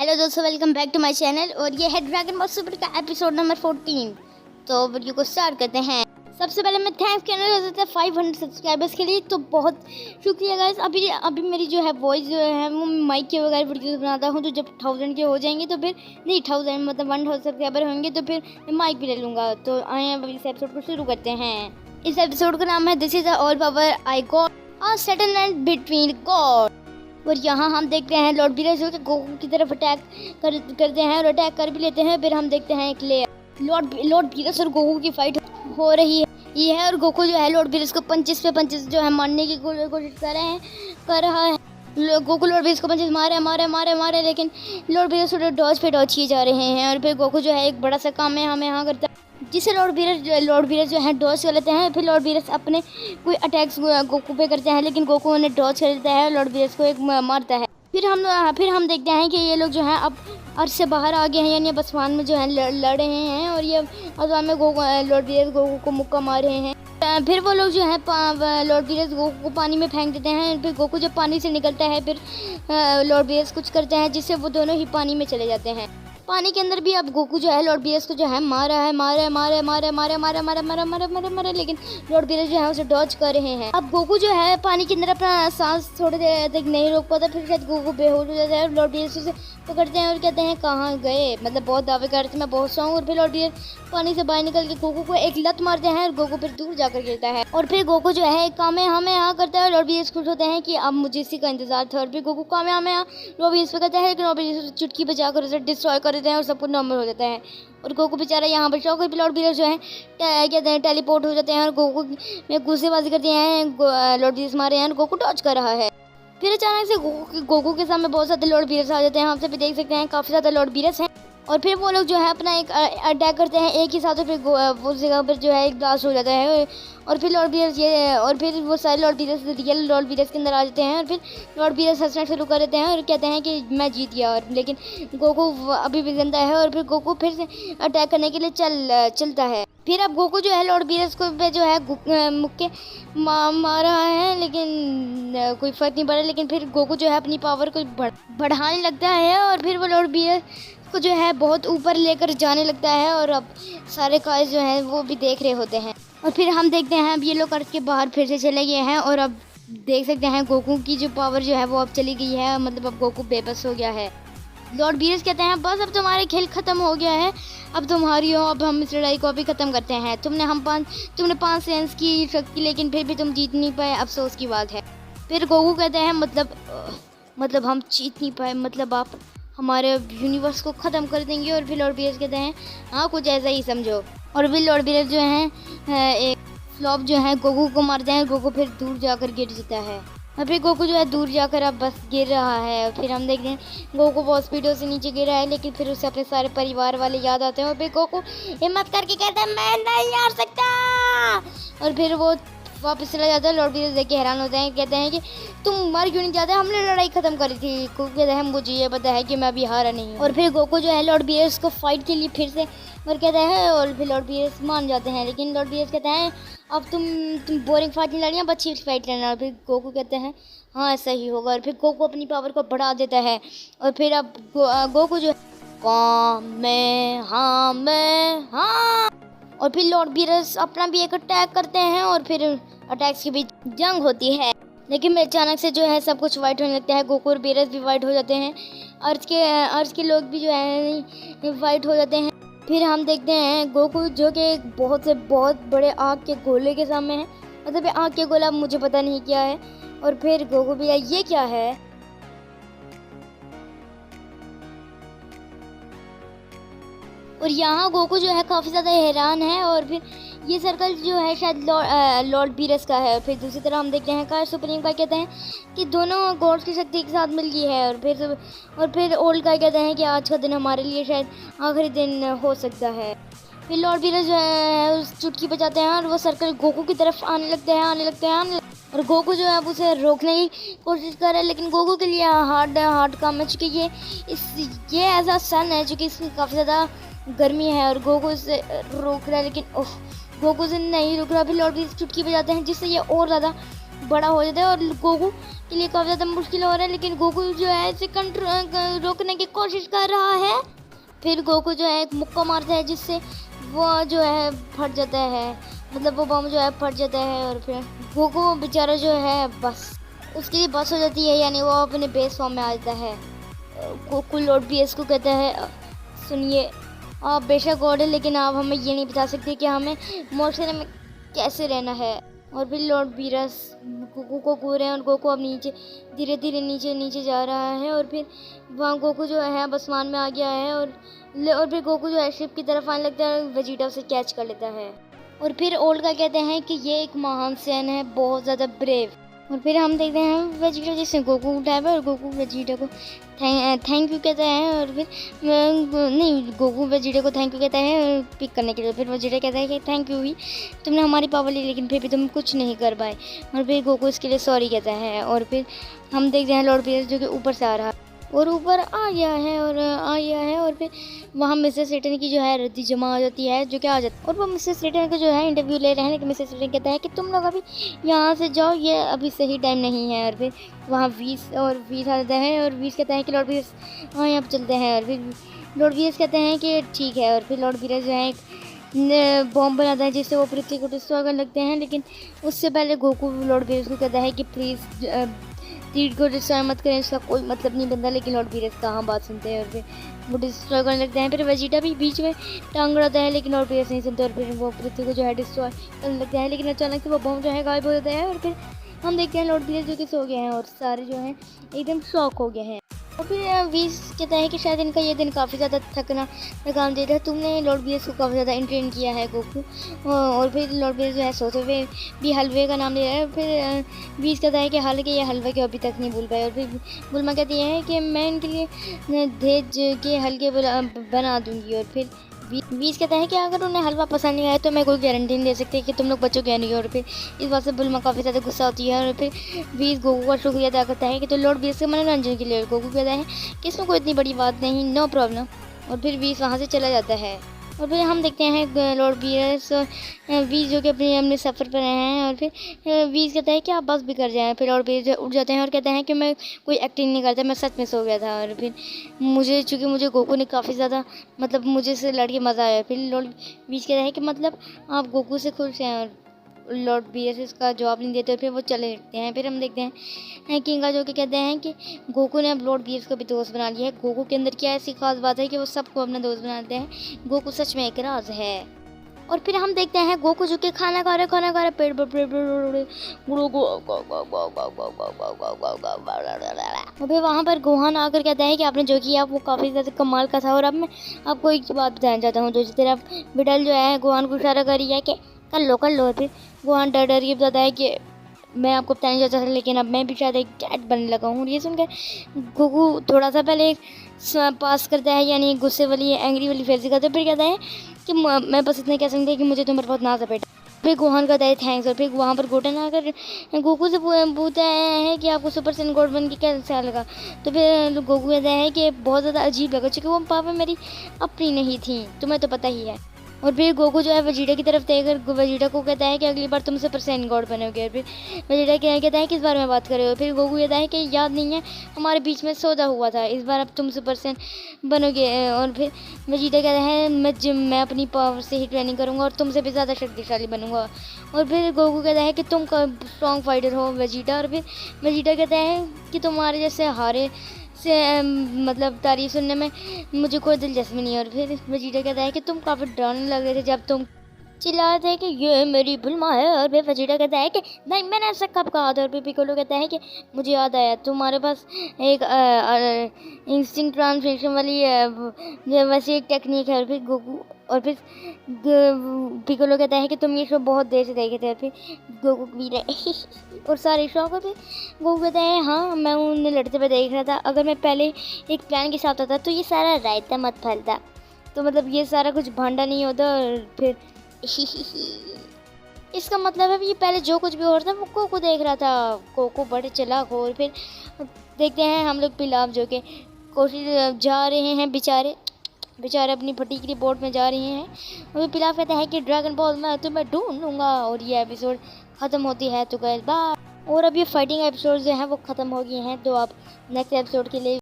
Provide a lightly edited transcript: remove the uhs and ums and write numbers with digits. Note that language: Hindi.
हेलो दोस्तों, welcome back to my channel. और ये है ड्रैगन बॉल सुपर का एपिसोड नंबर 14। तो वीडियो को स्टार्ट करते हैं। सबसे पहले मैं थैंक्स कहना चाहता हूँ 500 सब्सक्राइबर्स के लिए, तो बहुत शुक्रिया गाइस। अभी मेरी जो है वॉइस जो है वो माइक के बगैर वीडियोस बनाता हूँ, तो जब 1000 के हो जाएंगे तो फिर नहीं 1000 मतलब 1000 सब्सक्राइबर होंगे तो फिर मैं माइक भी ले लूँगा। तो आए अब इस एपिसोड को शुरू करते हैं। इस एपिसोड का नाम है this is all power I got a settlement between God. और यहाँ हम देखते हैं लॉर्ड बीरस जो कि गोकू की तरफ अटैक करते हैं और अटैक कर भी लेते हैं। फिर हम देखते हैं एक लॉर्ड बीरस और गोकू की फाइट हो रही है ये है, और गोकू जो है लॉर्ड बीरस को पंचेस पे पंचेस जो है मारने की कोशिश कर रहा है। गोकू लॉर्ड बीरस को पंचेस मारे, लेकिन लॉर्ड बीरस डॉज पे डॉज किए जा रहे हैं। और फिर गोकू जो है एक बड़ा सा काम है हमें यहाँ करता है, जिसे लॉर्ड बीरस जो है डॉज कर लेते हैं। फिर लॉर्ड बीरस अपने कोई अटैक्स गोकू पे करते हैं, लेकिन गोकू उन्हें डॉज कर लेता है और लॉर्ड बीरस को एक मारता है। फिर हम देखते हैं कि ये लोग जो हैं अब अर्थ से बाहर आ गए हैं, यानी अब आसमान में जो है लड़ रहे हैं। और ये आसमान में लॉर्ड बीरस गोकू को मुक्का मार रहे हैं। फिर वो लोग जो है लॉर्ड बीरस गोकू को पानी में फेंक देते हैं। फिर गोकू जब पानी से निकलता है फिर लॉर्ड बीरस कुछ करते हैं जिससे वो दोनों ही पानी में चले जाते हैं। पानी के अंदर भी अब गोकू जो है लॉर्ड बीरस को जो है मारे, लेकिन लॉर्ड बीरस जो है उसे डॉज कर रहे हैं। अब गोकू जो है पानी के अंदर अपना सांस थोड़ी देर तक नहीं रोक पाता, फिर शायद गोकू बेहोश हो जाता है और लॉर्ड बीरस उसे पकड़ते हैं और कहते हैं कहाँ गए, मतलब बहुत दावे करते हैं मैं बहुत सौ हूँ। और फिर लॉर्ड बीरस पानी से बाहर निकल के गोकू को एक लत मारते हैं और गोकू फिर दूर जाकर गिरता है। और फिर गोकू जो है एक कामेहामेहा करता है और लॉर्ड बीरस खुश होते हैं कि अब मुझे इसी का इंतजार था। और फिर गोकू कामेहामेहा लॉर्ड बीरस पे करता है, लेकिन लॉर्ड बीरस चुटकी बजाकर उसे डिस्ट्रॉय कर देते हैं और सब कुछ नॉर्मल हो जाता है। और गोकू बेचारा यहाँ पर शौक लॉर्ड बीरस जो है कहते हैं टेलीपोर्ट हो जाते हैं और गोकू में गुस्सेबाजी करते हैं। लॉर्ड बीरस मारे हैं और गोकू डॉज कर रहा है। फिर अचानक से गोकू के सामने बहुत सारे लॉर्ड बीरस आ जाते हैं। हम सब भी देख सकते हैं काफ़ी ज़्यादा लॉर्ड बीरस हैं। और फिर वो लोग जो है अपना एक अटैक करते हैं एक ही साथ, और फिर वो जगह पर जो है एक ब्लास्ट हो जाता है। और फिर फिर वो सारे Lord Beerus real Lord Beerus के अंदर आ जाते हैं। और फिर लॉर्ड बीरस हंसना शुरू कर देते हैं और कहते हैं कि मैं जीत गया। और लेकिन गोकू अभी भी जिंदा है और फिर गोकू फिर से अटैक करने के लिए चलता है। फिर अब गोकू जो है लॉर्ड बीरस को पे जो है मुक्के मार रहा है, लेकिन कोई फर्क नहीं पड़ा। लेकिन फिर गोकू जो है अपनी पावर को बढ़ाने लगता है और फिर वो लॉर्ड बीरस को जो है बहुत ऊपर लेकर जाने लगता है। और अब सारे काज जो हैं वो भी देख रहे होते हैं। और फिर हम देखते हैं अब ये लोग अर्थ के बाहर फिर से चले गए हैं। और अब देख सकते हैं गोकू की जो पावर जो है वो अब चली गई है, मतलब अब गोकू बेबस हो गया है। लॉर्ड बीरस कहते हैं बस अब तुम्हारे खेल ख़त्म हो गया है, अब तुम्हारी हो, अब हम इस लड़ाई को अभी ख़त्म करते हैं। तुमने 5 सेंस की शक्ति, लेकिन फिर भी तुम जीत नहीं पाए, अफसोस की बात है। फिर गोकू कहते हैं मतलब हम जीत नहीं पाए, मतलब आप हमारे यूनिवर्स को ख़त्म कर देंगे। और फिर लॉर्ड बीरस कहते हैं हाँ कुछ ऐसा ही समझो। और फिर लॉर्ड बीरस जो है एक फ्लॉप जो है गोकू को मारते हैं। गोकू फिर दूर जाकर गिर जाता है और फिर गोकू जो है दूर जाकर अब बस गिर रहा है। और फिर हम देखते हैं गोकू बहुत स्पीडों से नीचे गिर रहा है, लेकिन फिर उसे अपने सारे परिवार वाले याद आते हैं। और फिर गोकू हिम्मत करके कहता है मैं नहीं हार सकता। और फिर वो वापस चला जाता है। लॉर्ड बीरस देख के हैरान होते हैं, कहते हैं कि तुम मर क्यों नहीं जाते, हमने लड़ाई ख़त्म करी थी। गोकू कहता है मुझे ये पता है कि मैं अभी हारा नहीं हूँ। और फिर गोकू जो है लॉर्ड बीरस को फाइट के लिए फिर से और कहता है, और फिर लॉर्ड बीरस मान जाते हैं। लेकिन लॉर्ड बीरस कहते हैं अब तुम बोरिंग फाइट नहीं लड़ियाँ, अच्छी फाइट लेना। और फिर गोकू कहते हैं हाँ ऐसा ही होगा। और फिर गोकू अपनी पावर को बढ़ा देता है। और फिर अब गोकू जो हाँ। और फिर लॉर्ड बीरस अपना भी एक अटैक करते हैं और फिर अटैक्स के बीच जंग होती है। लेकिन अचानक से जो है सब कुछ वाइट होने लगता है। गोकू और बीरस भी वाइट हो जाते हैं, अर्थ के लोग भी जो है वाइट हो जाते हैं। फिर हम देखते हैं गोकू जो कि बहुत बड़े आग के गोले के सामने है, मतलब ये आग के गोला मुझे पता नहीं क्या है। और फिर गोकू भी ये क्या है। और यहाँ गोकू जो है काफ़ी ज़्यादा हैरान है। और फिर ये सर्कल जो है शायद लॉर्ड बीरस का है। फिर दूसरी तरफ हम देखते हैं कार सुप्रीम का कहते हैं कि दोनों गॉड्स की शक्ति एक साथ मिल गई है। और फिर ओल्ड का कहते हैं कि आज का दिन हमारे लिए शायद आखिरी दिन हो सकता है। फिर लॉर्ड बीरस जो है उस चुटकी बजाते हैं और वो सर्कल गोकू की तरफ आने लगते हैं। और गोकू जो है अब उसे रोकने की कोशिश कर रहा है, लेकिन गोकू के लिए हार्ड काम है, चूँकि ये ऐसा सन है चूँकि इसमें काफ़ी ज़्यादा गर्मी है। और गोकू इसे रोक रहा है, लेकिन गोकू से नहीं रुक रहा। फिर लॉर्ड बीरस चुटकी बजाते हैं जिससे ये और ज़्यादा बड़ा हो जाता है और गोकू के लिए काफ़ी ज़्यादा मुश्किल हो रहा है, लेकिन गोकू जो है इसे कंट्रोल रोकने की कोशिश कर रहा है। फिर गोकू जो है एक मुक्का मारता है जिससे वो जो है फट जाता है, मतलब वो बम जो है फट जाता है और फिर गोकू बेचारा जो है बस उसके लिए बस हो जाती है, यानी वो अपने बेस फॉर्म में आ जाता है। गोकू लॉर्ड बीएस को कहता है, सुनिए आप बेशक गॉड है, लेकिन आप हमें ये नहीं बता सकते कि हमें मोशरे में कैसे रहना है। और फिर लॉर्ड बीरस गोकू को घूर रहे हैं और गोकू अब नीचे धीरे धीरे नीचे नीचे जा रहा है और फिर वहाँ गोकू जो है अब आसमान में आ गया है और फिर गोकू जो है शिप की तरफ आने लगता है और वेजिटा उसे कैच कर लेता है। और फिर ओल्गा कहते हैं कि ये एक महान सैन है, बहुत ज़्यादा ब्रेव। और फिर हम देखते हैं वेजिटा जिसने गोकू उठाया है और गोकू वेजिटा को थैंक यू कहता है और फिर नहीं गोकू वेजिटा को थैंक यू कहता है पिक करने के लिए। फिर वेजिटा कहता है कि थैंक यू भी, तुमने हमारी पावर ली लेकिन फिर भी तुम कुछ नहीं कर पाए। और फिर गोकू इसके लिए सॉरी कहता है। और फिर हम देखते हैं लॉर्ड बीरस जो कि ऊपर से आ रहा और ऊपर आ गया है और फिर वहाँ मिसेस स्लेटन की जो है रद्दी जमा हो जाती है, जो कि आ जाती है और वो मिसेस स्लेटन को जो है इंटरव्यू ले रहे हैं, लेकिन मिसेस स्लेटन कहता है कि तुम लोग अभी यहाँ से जाओ, ये अभी सही टाइम नहीं है। और फिर वहाँ वीस आ जाता है और वीस कहता है कि लॉर्ड बीरस हाँ यहाँ पर चलते हैं। और फिर लॉर्ड बीरस कहते हैं कि ठीक है। और फिर लॉर्ड बीरस जो है एक बॉम्ब बनाता है जिससे वो पृथ्वी को डिस्ट्रॉय करने लगते हैं, लेकिन उससे पहले गोकू लॉर्ड बीरस को कहता है कि प्लीज़ तीर को डिस्ट्रॉय मत करें, इसका कोई मतलब नहीं बनता। लेकिन लॉर्ड बीरस कहाँ बात सुनते हैं और फिर वो डिस्ट्रॉय करने लगते हैं। फिर वेजिटा भी बीच में टांग अड़ाता है, लेकिन लॉर्ड बीरस नहीं सुनते और फिर वो पृथ्वी को जो है डिस्ट्रॉय करने लगते हैं। लेकिन अचानक से वो बम जो है गायब हो जाता है और फिर हम देखते हैं लॉर्ड बीरस जो कि सो गए हैं और सारे जो हैं एकदम शॉक हो गए हैं। और फिर वीस कहता है कि शायद इनका ये दिन काफ़ी ज़्यादा थकान दे रहा है, तुमने लॉर्ड बीरस को काफ़ी ज़्यादा एंटरटेन किया है गोकू। और फिर लॉर्ड बीरस जो है सोते हुए भी हलवे का नाम ले रहा है। फिर वीस कहता है कि हालांकि ये हलवा के अभी तक नहीं भूल पाए। और फिर बुल्मा कहती है कि मैं इनके लिए धेज के हल्के बना दूँगी। और फिर बीस कहता है कि अगर उन्हें हलवा पसंद नहीं आया तो मैं कोई गारंटी नहीं दे सकती कि तुम लोग बचोगे नहीं। और फिर इस बात से बुल्मा काफ़ी ज़्यादा गुस्सा होती है और फिर बीस गोकू का शुक्रिया अदा करता है कि तो लॉर्ड बीस के मनोरंजन के लिए। गोकू कहता है कि इसमें कोई इतनी बड़ी बात नहीं, नो प्रॉब्लम। और फिर बीस वहाँ से चला जाता है। और फिर हम देखते हैं लॉर्ड बीरस और वीस जो कि अपने सफ़र पर हैं। और फिर वीस कहता है कि आप बस भी कर जाएं। फिर लॉर्ड बीरस उठ जाते हैं और कहते हैं कि मैं कोई एक्टिंग नहीं करता, मैं सच में सो गया था। और फिर चूँकि मुझे गोकू ने काफ़ी ज़्यादा मतलब मुझे से लड़ के मज़ा आया। फिर लॉर्ड बीरस कहता है कि मतलब आप गोकू से खुश हैं। और लॉर्ड बीरस इसका जवाब नहीं देते और फिर वो चले जाते हैं। फिर हम देखते हैं किंगा जो कि कहते हैं कि गोकू ने अब लॉर्ड बीरस को भी दोस्त बना लिया है। गोकू के अंदर क्या ऐसी खास बात है कि वो सबको अपना दोस्त बनाते हैं। गोकू सच में एक राज है। और फिर हम देखते हैं गोकू जो कि खाना खा रहे पेड़ और फिर वहाँ पर गोहान आकर कहता है कि आपने जो किया वो काफ़ी ज़्यादा कमाल का था। और अब मैं आपको एक बात बताना चाहता हूँ, जो तरफ बिडल जो है गोहान को इशारा कर रही है कि कर लो। फिर गोहान डर के बताता है कि मैं आपको बताना चाहता था, लेकिन अब मैं भी शायद एक कैट बनने लगा हूँ। ये सुनकर गोकू थोड़ा सा पहले पास करता है, यानी गुस्से वाली एंग्री वाली फेस करता है। फिर कहता है कि मैं बस इतना कह सकता कि मुझे तुम्हारे बहुत नाज है बेटा। फिर गोहान कहता है थैंक्स। और फिर वहाँ पर गोटन आकर गोकू से पूछता है कि आपको सुपर सैन गॉड बन के कैसा लगा। तो फिर गोकू कहता है कि बहुत ज़्यादा अजीब लगा, क्योंकि वो पापा मेरी अपनी नहीं थी, तुम्हें तो पता ही है। और फिर गोकू जो है वेजिटा की तरफ देखकर वेजिटा को कहता है कि अगली बार तुम सुपर सैन गॉड बनोगे। और फिर वेजिटा कहता है किस बारे में बात कर रहे हो। फिर गोकू कहता है कि याद नहीं है, हमारे बीच में सौदा हुआ था, इस बार अब तुम सुपर सैन बनोगे। और फिर वेजिटा कहता है मैं अपनी पावर से ही ट्रेनिंग करूँगा और तुमसे भी ज़्यादा शक्तिशाली बनूंगा। और फिर गोकू कहता है कि तुम स्ट्रॉन्ग फाइटर हो वेजिटा। और फिर वेजिटा कहता है कि तुम्हारे जैसे हारे से मतलब तारीफ सुनने में मुझे कोई दिलचस्पी नहीं है। और फिर वेजिटा कहता है कि तुम काफ़ी डरावने लग रहे थे जब तुम चिल्ला रहे थे कि ये मेरी बुल्मा है। और फिर वेजिटा कहता है कि नहीं मैंने ऐसा कब कहा था। और फिर पिकोलो कहता है कि मुझे याद आया, तुम्हारे पास एक इंस्टिंक्ट ट्रांसलेशन वाली वैसी एक टेक्निक है। और फिर गोकू और फिर पिकोलो कहता है कि तुम ये शो बहुत देर से देखे थे। और फिर गोकू भी और सारे शो को फिर गोकू कहता है हाँ मैं उन्हें लड़ते हुए देख रहा था, अगर मैं पहले एक प्लान के साथ होता तो ये सारा रायता मत फैलता, तो मतलब ये सारा कुछ भांडा नहीं होता। और फिर इसका मतलब है ये पहले जो कुछ भी हो रहा था वो कोको देख रहा था। कोको बड़े चालाक हो। और फिर देखते हैं हम लोग पिलाप जो कि कोशिश जा रहे हैं बेचारे अपनी फटी बोट में जा रहे हैं। और पिलाप कहता है कि ड्रैगन बॉल मैं तुम्हें ढूंढ लूँगा। और ये एपिसोड ख़त्म होती है तो गाइस बाय। और अब ये फाइटिंग एपिसोड जो हैं वो ख़त्म हो गए हैं, तो आप नेक्स्ट एपिसोड के लिए